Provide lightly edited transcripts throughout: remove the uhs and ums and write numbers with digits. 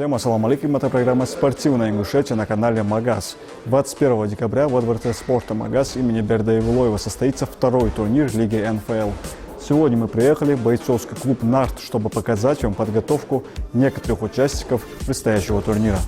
Всем ассаламу алейкум, это программа «Спортивная Ингушетия» на канале Магаз. 21 декабря во дворце спорта Магаз имени Бердыевлоева состоится второй турнир Лиги НФЛ. Сегодня мы приехали в бойцовский клуб «Нарт», чтобы показать вам подготовку некоторых участников предстоящего турнира.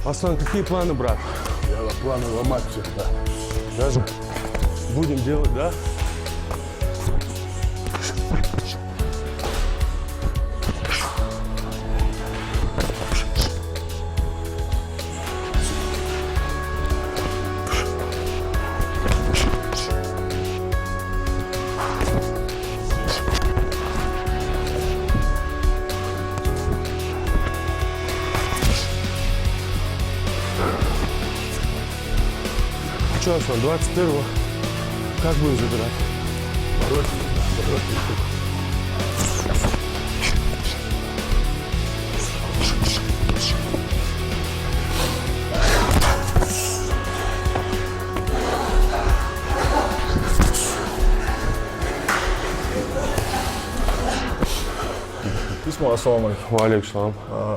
Аслан, какие планы, брат? Планы ломать всегда. Даже будем делать, да? Что, Аслан, 21-го? Как будем забирать? Исма, ассаламу алейкум. Валейкум салам.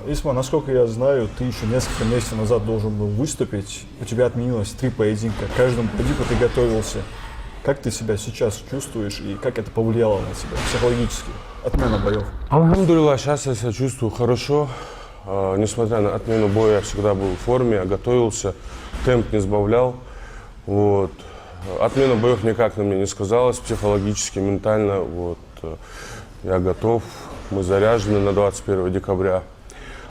Исма, насколько я знаю, ты еще несколько месяцев назад должен был выступить. У тебя отменилось 3 поединка. К каждому поединку ты готовился. Как ты себя сейчас чувствуешь и как это повлияло на тебя психологически? Отмена боев. Алхамдулилlah, сейчас я себя чувствую хорошо. Несмотря на отмену боя, я всегда был в форме, я готовился, темп не сбавлял. Вот. Отмена боев никак на меня не сказалась, психологически, ментально. Вот. Я готов, мы заряжены на 21 декабря.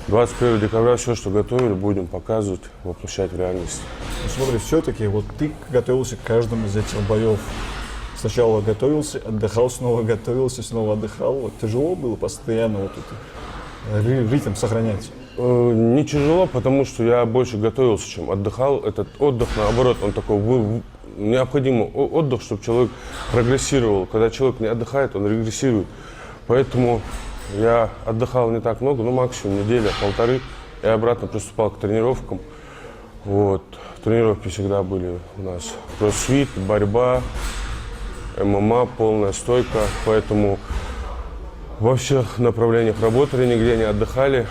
21 декабря все, что готовили, будем показывать, воплощать в реальность. Ну, смотри, все-таки вот ты готовился к каждому из этих боев. Сначала готовился, отдыхал, снова готовился, снова отдыхал. Вот тяжело было постоянно вот это ритм сохранять? Не тяжело, потому что я больше готовился, чем отдыхал. Этот отдых, наоборот, он такой необходимый отдых, чтобы человек прогрессировал. Когда человек не отдыхает, он регрессирует. Поэтому я отдыхал не так много, ну максимум неделя-полторы. И обратно приступал к тренировкам. Вот. Тренировки всегда были у нас кроссфит, борьба, ММА, полная стойка. Поэтому во всех направлениях работали, нигде не отдыхали.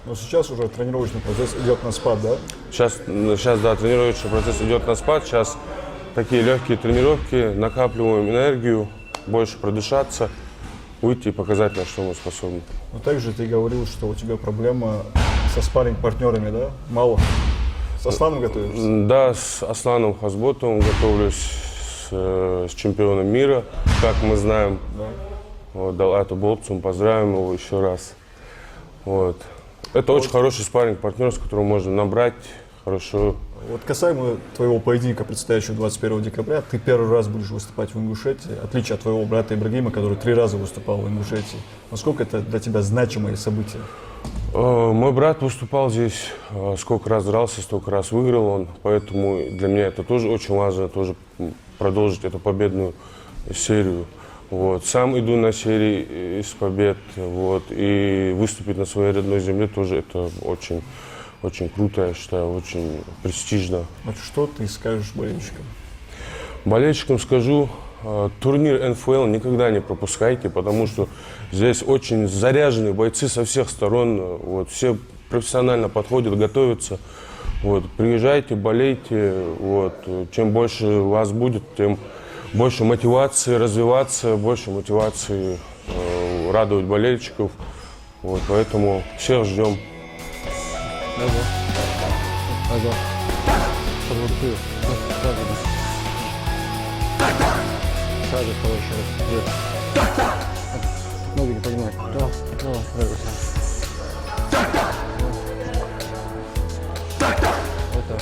Но сейчас уже тренировочный процесс идет на спад, да? Сейчас да, тренировочный процесс идет на спад. Сейчас такие легкие тренировки, накапливаем энергию, больше продышаться, выйти и показать, на что мы способны. Но также ты говорил, что у тебя проблема со спарринг-партнерами, да? Мало. С Асланом готовишься? Да, с Асланом Хазботовым готовлюсь с чемпионом мира, как мы знаем. Да. Вот, Далату Болтцум, поздравим его еще раз. Вот. Это очень хороший спарринг-партнер, с которым можно набрать хорошо. Вот касаемо твоего поединка, предстоящего 21 декабря, ты первый раз будешь выступать в Ингушетии, в отличие от твоего брата Ибрагима, который 3 раза выступал в Ингушетии. Насколько это для тебя значимое событие? Мой брат выступал здесь, сколько раз дрался, столько раз выиграл он, поэтому для меня это тоже очень важно, тоже продолжить эту победную серию. Вот. Сам иду на серии из побед, вот, и выступить на своей родной земле тоже это очень, очень круто, я считаю, очень престижно. Значит, что ты скажешь болельщикам? Болельщикам скажу, турнир НФЛ никогда не пропускайте, потому что здесь очень заряженные бойцы со всех сторон, вот, все профессионально подходят, готовятся. Вот, приезжайте, болейте, вот, чем больше вас будет, тем больше мотивации развиваться, больше мотивации радовать болельщиков. Вот, поэтому всех ждем. Ноги не поднимай. Вот так.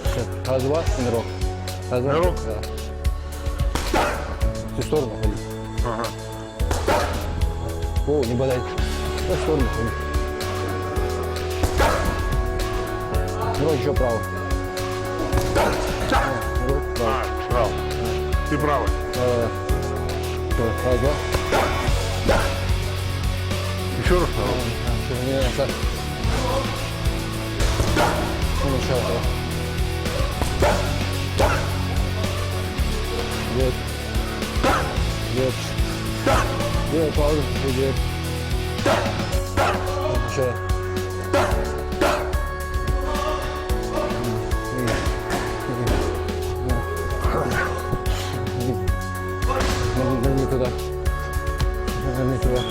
Сейчас. Раз-два и нырок. Раз-два. Нырок? Да. В ту сторону ходи. Ага. О, не бодай. В ту сторону ходи. Нырок еще право. Рук, право. Право. Ты правый. Все, раз, два. Еще раз право. Не, назад. Ну, еще раз, раз. Делать. Делать. Делать паузу. И делать. Еще раз. Нажми туда. Нажми туда.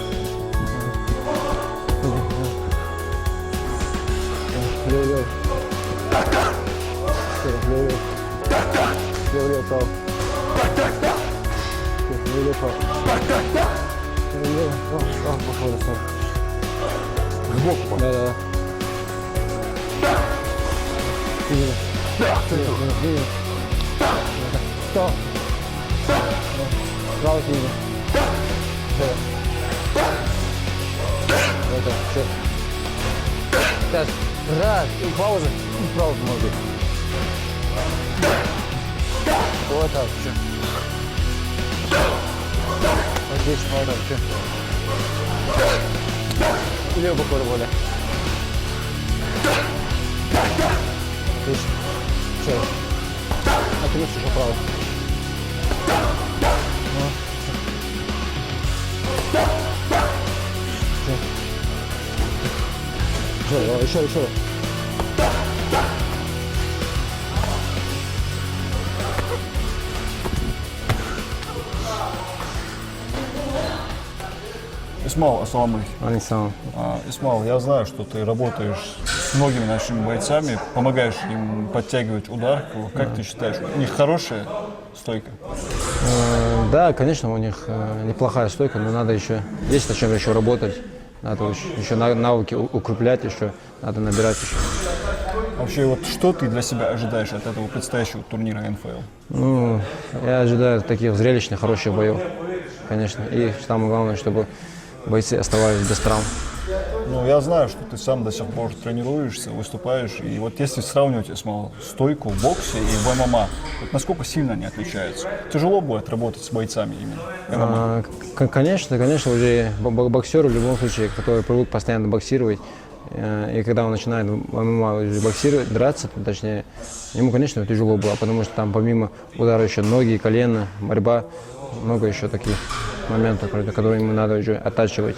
Лево, лево. Лево, лево. Лево, лево, право. Лево, лево, право. Лево, лево, право. Право, походу, все. Сбоку пошел. Да, да, да. Видели? Видели? Что? Право снизу. Это, что? Сейчас. Раз. И пауза. И право смотри. Вот так, что? Отлично, вот так, что? Лево походу более. Отлично. Еще раз. Отлично, еще право. Еще. Исмаил, ассаламу алейкум. Александр. Исмаил, я знаю, что ты работаешь с многими нашими бойцами, помогаешь им подтягивать ударку. Как ты считаешь, у них хорошая стойка? Да, конечно, у них неплохая стойка, но надо еще, есть над чем еще работать. Надо еще навыки укреплять, еще надо набирать еще. Вообще, вот что ты для себя ожидаешь от этого предстоящего турнира НФЛ? Ну, я ожидаю таких зрелищных, хороших боев, конечно. И самое главное, чтобы бойцы оставались без травм. Ну, я знаю, что ты сам до сих пор тренируешься, выступаешь. И вот если сравнивать, Исмаил, стойку в боксе и в ММА, вот насколько сильно они отличаются? Тяжело будет работать с бойцами именно ММА? Конечно, уже боксеры в любом случае, которые привык постоянно боксировать, и когда он начинает в ММА уже боксировать, драться, точнее, ему, конечно, тяжело было, потому что там помимо удара еще ноги, колено, борьба, много еще таких моментов, которые ему надо уже оттачивать.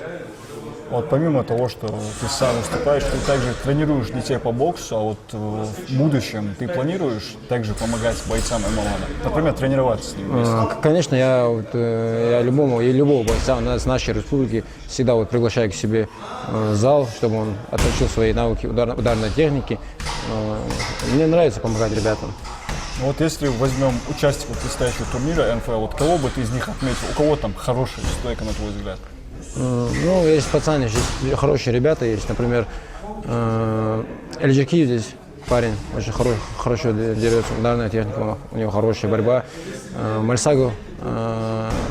Вот помимо того, что ты сам выступаешь, ты также тренируешь детей по боксу, а вот в будущем ты планируешь также помогать бойцам ММА? Например, тренироваться с ними вместе? Конечно, я любого бойца с нашей республики всегда вот приглашаю к себе в зал, чтобы он отточил свои навыки ударной техники. Мне нравится помогать ребятам. Вот если возьмем участников предстоящего турнира НФЛ, вот кого бы ты из них отметил? У кого там хорошая стойка, на твой взгляд? Ну, есть пацаны, здесь хорошие ребята есть. Например, Эльджаки здесь парень, очень хорошо дерется, ударная техника, у него хорошая борьба. Мальсагу,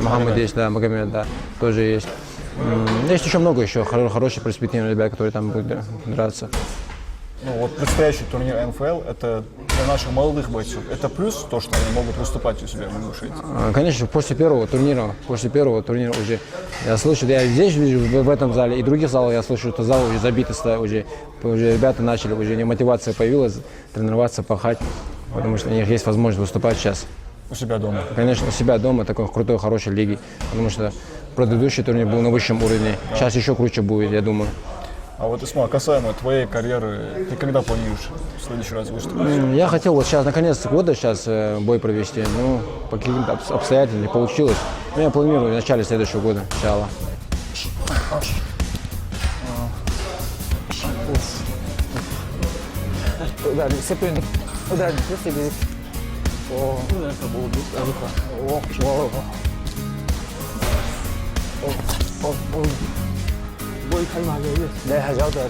Мохаммед есть, да, Магомед, да, тоже есть. Есть еще много хороших перспективных ребят, которые там будут драться. Ну вот предстоящий турнир НФЛ, это для наших молодых бойцов, это плюс то, что они могут выступать у себя в Ингушетии? Конечно, после первого турнира уже, я слышу, я здесь в этом зале и других залах, я слышу, что зал уже забиты, уже ребята начали, уже мотивация появилась, тренироваться, пахать, потому что у них есть возможность выступать сейчас. У себя дома? Конечно, у себя дома, такой крутой, хорошей лиги, потому что предыдущий турнир был на высшем уровне, сейчас еще круче будет, я думаю. А вот, Исмаил, касаемо твоей карьеры, ты когда планируешь в следующий раз выступить? Я хотел вот сейчас, наконец года сейчас бой провести, но по каким-то обстоятельствам не получилось. Но я планирую в начале следующего года, начало. Udah disiplin, udah disiplin. Oh, это было Bôi khai mà rồi. Đây hay giáo da.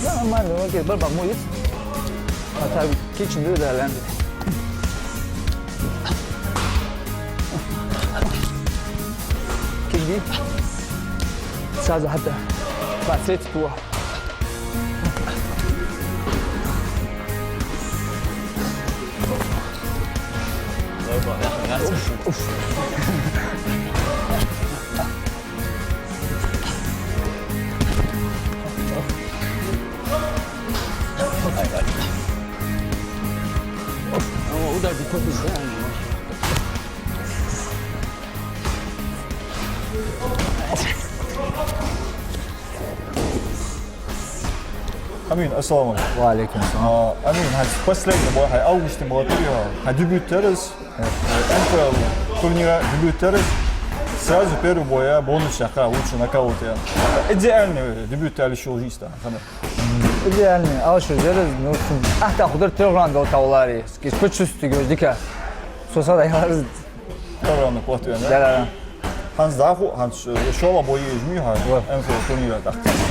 Ya man no ke bar ba mu yit. Ata kitchen do da land. Kidi. Saza hatta. Ba set tu. удар битвы. Амин, ассаламу алейкум. Валикум ассалам. Амин, последний бой, августе была дебют террис, НФЛ турнира дебют террис. Сразу первый бой, бонус, лучше нокаут. Идеальный дебют еще жизнь. Идеальный. Алыш üzeriz. Ahta xudur Tehran'da o tavları. Küçük üstü gördük. Sosa da yalarız. Второй плату. Gel. Hans Dahu, Hans Schola boyu izmiyor. НФЛ турнира.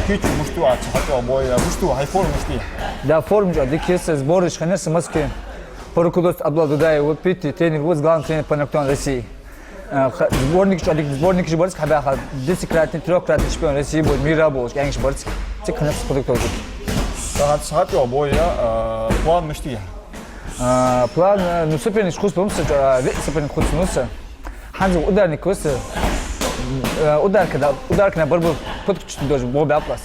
Hiç muştu açı, hatta boya muştu, hayfor muştu. Да, форму, дикис, сборыш, конечно, Москве. По руководству Абдулла Дудаева, Питти, тренер, главный тренер по Нактон России. Сборник же борется, хабяха, 10-кратный, 3-кратный чемпион России будет, мира будет, я не борется. Це, конечно, продуктовый. Hans hatta boya план мuştu. План, ну, соперник худснулся, соперник худснулся. Ханзу ударник высы, ударка на борьбу подключить должен, бой бяплас.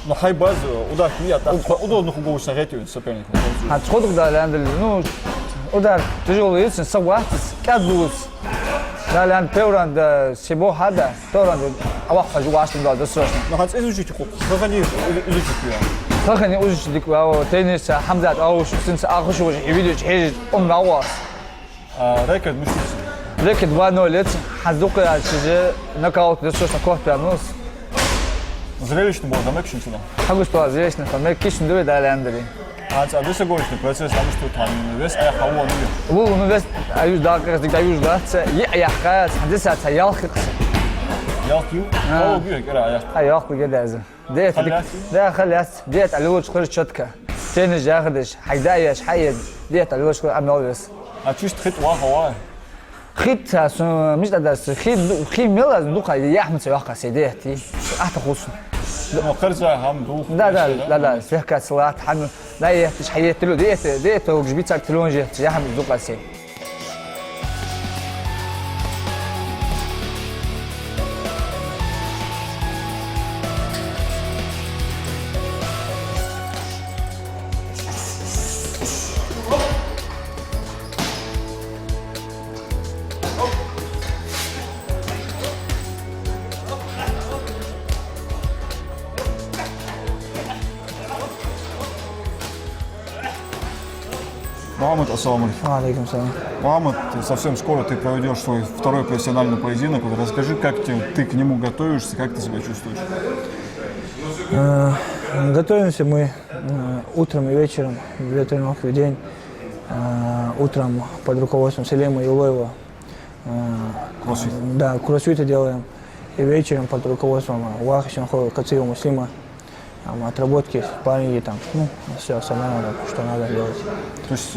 Но хайбаз удар кия, удобно хуговый советует сопернику. Отходу далее, ну, удар тяжелый, согласен, кадус. Далее первый да себо хада, второй авах хажуашный да досрочно. Но Hans изучить хук, как они изучить ее. Как они изучили, тренер Хамзат Ауш, сын Ахуш уже и видео через он навас. Рекорд мuştu. Рекорд 2-0, Хаздука через нокаут досрочно кот прянус. Зрелищный был, да, мэкшин сюда. Хагус была зрелищный, там мэкшин дует далее Андрей. Hans высокогорный процесс, потому что там вес аяха вон. Бұл универс аюз да как аюз да аяққа хадисат аяқ Ялкил, ол бүйек, аяқ. аяқ бігедазы. Дет да خلاص дет алуч қыр четко. Тені жағдыш хайдаяш хайд дет алуч қыр амалвес. А чувств хит вахава. Хит со миш да хит мелаз духа яхмет яққа седети. Ахта хусн. Но خرجة هم دوخ. لا سهكة صلاة حمل لا يحتاج حياة له ديت وجبت على التلون جهت يا حمد دوق سي. Мухаммад, ассаламу алейкум. Алейкум салам. Мухаммад, совсем скоро ты проведешь свой второй профессиональный поединок. Вот расскажи, как ты к нему готовишься, как ты себя чувствуешь? Готовимся мы утром и вечером, 2 тренировки в день. Утром под руководством Селема Юлоева. Кроссфит. Да, кроссфиты делаем. И вечером под руководством Вахища Кациева Муслима. Отработки, парни там, ну, все остальное, что надо делать. То есть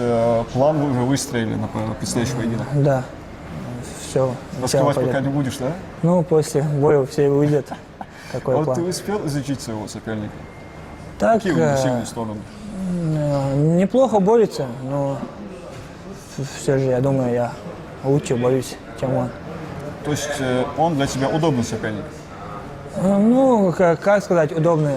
план вы уже выстроили на предстоящий поединок? Да, все. Раскрывать пока не будешь, да? Ну, после боя все увидят, какой Вот план. ты успел изучить своего соперника? Так, Какие у него сильные стороны? неплохо борется, но все же, я думаю, я лучше борюсь, чем он. То есть он для тебя удобный соперник? Ну, как сказать, удобно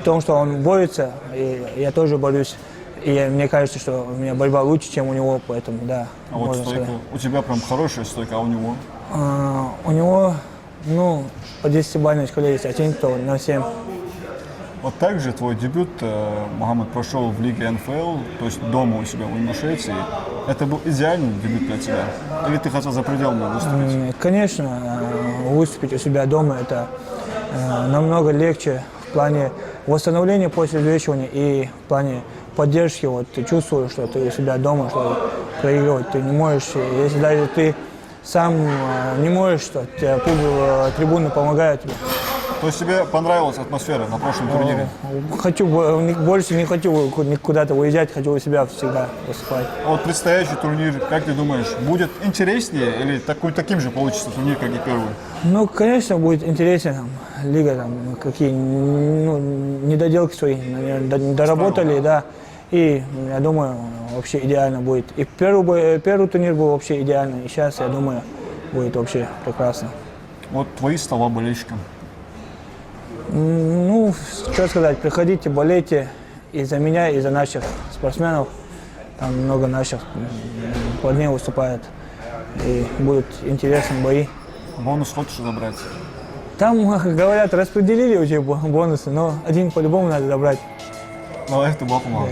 в том, что он борется, и я тоже борюсь. И мне кажется, что у меня борьба лучше, чем у него, поэтому, да, А вот можно стойка, сказать. у тебя прям хорошая стойка, а у него? У него, ну, по 10-бальной шкале есть оценка на 7. Вот так же твой дебют, Мухаммад, прошел в лиге НФЛ, то есть дома у себя в Ингушетии. Это был идеальный дебют для тебя? Или ты хотел за пределами выступить? Конечно, выступить у себя дома это намного легче в плане восстановления после взвешивания и в плане поддержки. Вот ты чувствуешь, что ты у себя дома, что проигрывать ты не можешь. Если даже ты сам не можешь, что тебе трибуны помогают тебе. То есть тебе понравилась атмосфера на прошлом турнире? Хочу, больше не хочу куда-то уезжать, хочу у себя всегда выступать. А вот предстоящий турнир, как ты думаешь, будет интереснее или таким же получится турнир, как и первый? Ну, конечно, будет интересно. Там, лига, там, какие недоделки свои, наверное, доработали, да. И я думаю, вообще идеально будет. И первый турнир был вообще идеальный. И сейчас, я думаю, будет вообще прекрасно. Вот твои слова болельщикам. Ну, что сказать, приходите, болейте и за меня, и за наших спортсменов. Там много наших парней выступает. И будут интересные бои. Бонус хочешь забрать? Там, говорят, распределили уже бонусы, но один по-любому надо забрать. Давай, ты Бог помог.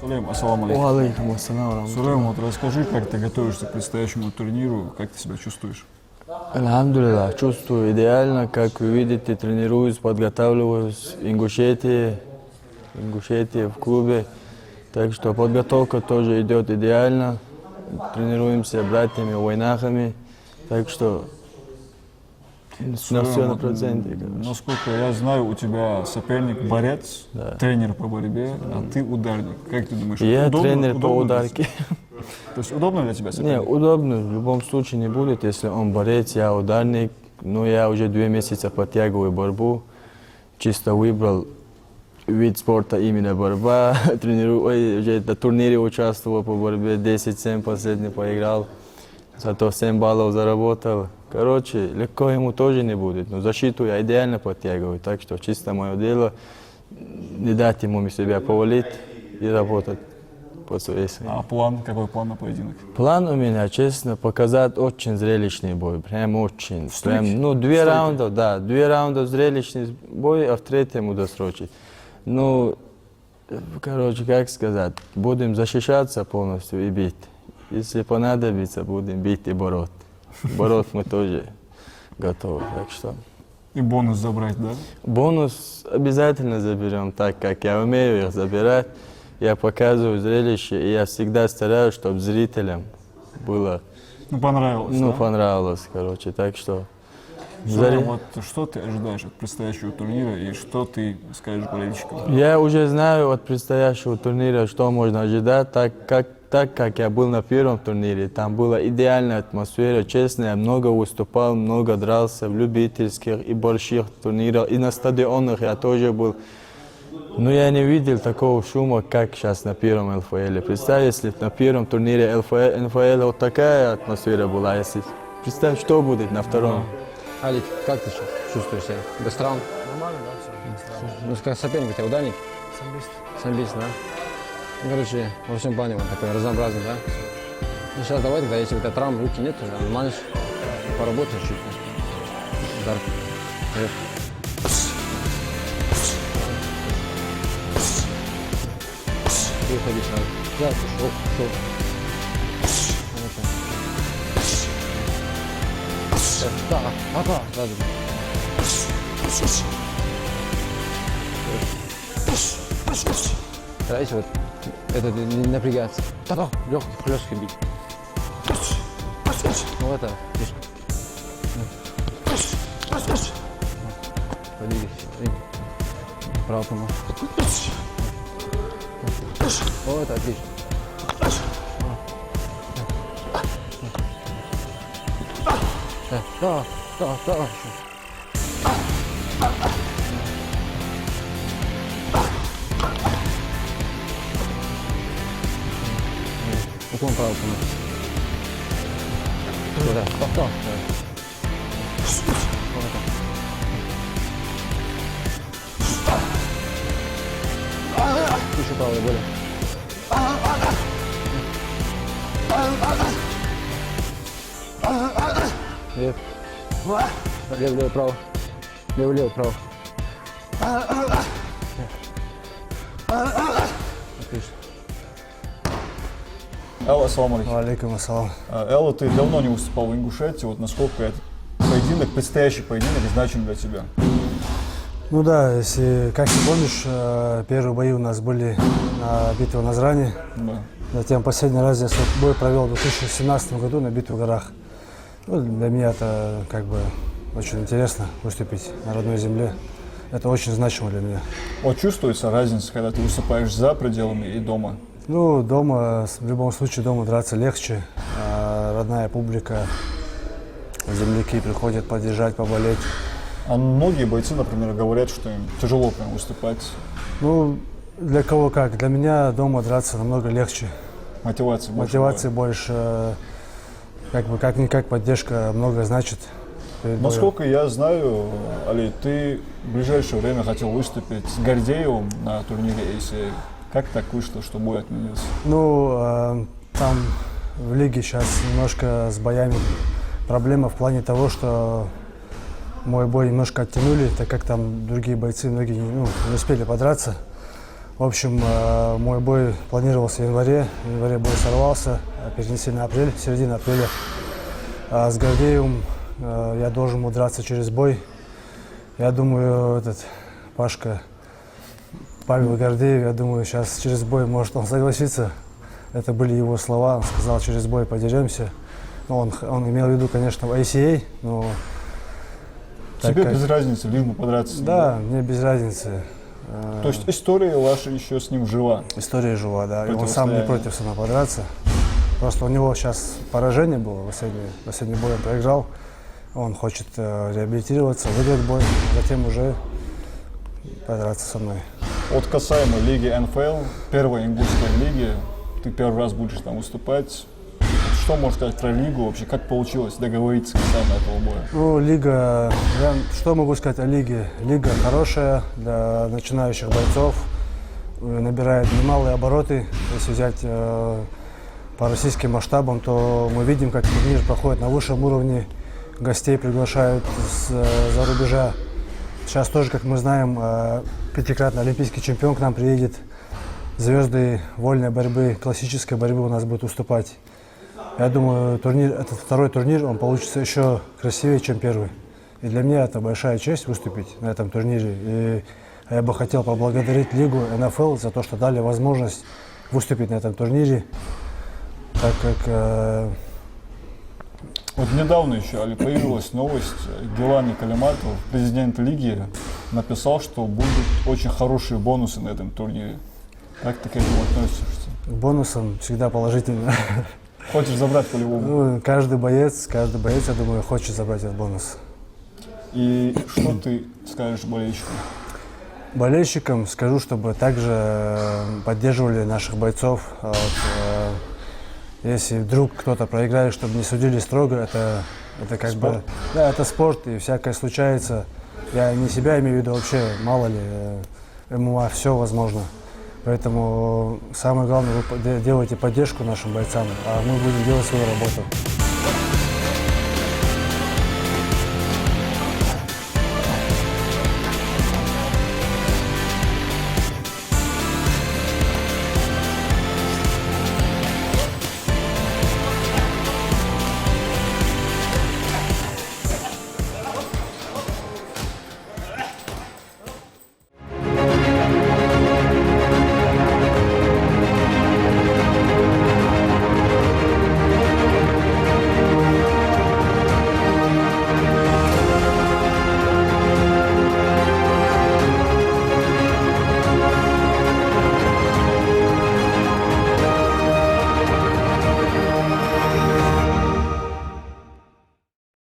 Сулейм, ассаламу алейкум. Алейкум ассалам. Сулейм, вот расскажи, как ты готовишься к предстоящему турниру, как ты себя чувствуешь? Алхамдулилlah, чувствую идеально, как вы видите, тренируюсь, подготавливаюсь в Ингушетии в клубе. Так что подготовка тоже идет идеально. Тренируемся братьями, войнахами. Так что на все на проценте. Насколько я знаю, у тебя соперник борец, тренер по борьбе, а ты ударник. Как ты думаешь, Я удобно- тренер по удобно для ударке. тебя? То есть удобно для тебя Не, соперник? удобно, в любом случае не будет, если он борец, я ударник. Но я уже 2 месяца подтягиваю борьбу. Чисто выбрал вид спорта именно борьба. Уже на турнире участвовал по борьбе, 10-7 последний поиграл. Зато 7 баллов заработал. Короче, легко ему тоже не будет. Но защиту я идеально подтягиваю. Так что чисто мое дело не дать ему себя повалить и работать по своей силе. А план, какой план на поединок? План у меня, честно, показать очень зрелищный бой. Прям очень. Прям, ну, 2 раунда, да, 2 раунда зрелищный бой, а в третьем досрочить. Ну, короче, как сказать, будем защищаться полностью и бить. Если понадобится, будем бить и бороться. Бороться мы тоже готовы, так что. И бонус забрать, да? Бонус обязательно заберем так, как я умею их забирать. Я показываю зрелище, и я всегда стараюсь, чтобы зрителям было, Ну, понравилось, да? понравилось, короче, так что. Сулейм, вот что ты ожидаешь от предстоящего турнира и что ты скажешь болельщикам? Я уже знаю от предстоящего турнира, что можно ожидать, так как я был на первом турнире. Там была идеальная атмосфера, честно, я много выступал, много дрался в любительских и больших турнирах, и на стадионах я тоже был. Но я не видел такого шума, как сейчас на первом ЛФЛ. Представь, если на первом турнире НФЛ вот такая атмосфера была, если представь, что будет на втором. Алик, как ты сейчас чувствуешь себя? Без травм? Нормально, да, все. Ну, как соперник у тебя ударник? Самбист, да? Ну, короче, во всем плане он такой разнообразный, да? Ну, сейчас давай тогда, если у тебя травм, руки нет, уже нормально, поработаешь чуть. Удар. Вперед. Выходи сразу. Да, шел. Да, сразу. Старайся вот это не напрягаться. Да, легкий бить. Ну это, видишь. Подвигайся. Право помощь. Вот, отлично. Да. Уклон право помощь. Да. Еще правой более. Лево, право. Лево, право. Отлично. Элла, ассаламу алейкум. Алейкум ассалам. Элла, ты давно не выступал в Ингушетии, вот насколько этот поединок, предстоящий поединок значим для тебя? Ну да, если, как ты помнишь, первые бои у нас были на битве в Назране. Да. Затем последний раз я свой бой провел в 2017 году на битве в горах. Ну, для меня это как бы очень интересно выступить на родной земле. Это очень значимо для меня. Вот чувствуется разница, когда ты выступаешь за пределами и дома? Ну, дома, в любом случае, дома драться легче. Родная публика, земляки приходят поддержать, поболеть. А многие бойцы, например, говорят, что им тяжело прям выступать. Ну, для кого как. Для меня дома драться намного легче. Мотивация больше. Мотивации больше. Как бы как-никак поддержка много значит. перед боем. Насколько я знаю, Али, ты в ближайшее время хотел выступить с Гордеевым на турнире ACA. Как так вышло, что бой отменился? Ну, там в лиге сейчас немножко с боями проблема в плане того, что мой бой немножко оттянули, так как там другие бойцы, многие не успели подраться. В общем, мой бой планировался в январе бой сорвался, перенесли на апрель, середину апреля. А с Гордеевым я должен был драться через бой. Я думаю, Павел Гордеев, я думаю, сейчас через бой может он согласится. Это были его слова, он сказал, через бой подеремся. Ну, он имел в виду, конечно, в ACA, но... Тебе без разницы, лишь бы подраться. Да, мне без разницы. То есть история ваша еще с ним жива? История жива, да. И он сам не Противостояние. против со мной подраться. Просто у него сейчас поражение было, последний бой он проиграл. Он хочет реабилитироваться, выиграть бой, затем уже подраться со мной. Вот касаемо лиги НФЛ, первой ингушской лиги, ты первый раз будешь там выступать. Что можешь сказать про лигу вообще? Как получилось договориться касаемо этого боя? Ну, что могу сказать о лиге? Лига хорошая для начинающих бойцов, набирает немалые обороты. Если взять по российским масштабам, то мы видим, как турнир проходит на высшем уровне, гостей приглашают за рубежа. Сейчас тоже, как мы знаем, пятикратный олимпийский чемпион к нам приедет. Звезды вольной борьбы, классической борьбы у нас будут выступать. Я думаю, этот второй турнир, он получится еще красивее, чем первый. И для меня это большая честь выступить на этом турнире. И я бы хотел поблагодарить Лигу НФЛ за то, что дали возможность выступить на этом турнире. Так как... Вот недавно еще, Али, появилась новость. Гилани Калиматов, президент лиги, написал, что будут очень хорошие бонусы на этом турнире. Как ты к этому относишься? К бонусам всегда положительно. Хочешь забрать по-любому? Ну, каждый боец, я думаю, хочет забрать этот бонус. И что ты скажешь болельщикам? Болельщикам скажу, чтобы также поддерживали наших бойцов. Если вдруг кто-то проиграет, чтобы не судили строго, это как Спорт. бы... Да, это спорт, и всякое случается. Я не себя имею в виду вообще, мало ли, ММА, все возможно. Поэтому самое главное, вы делаете поддержку нашим бойцам, а мы будем делать свою работу.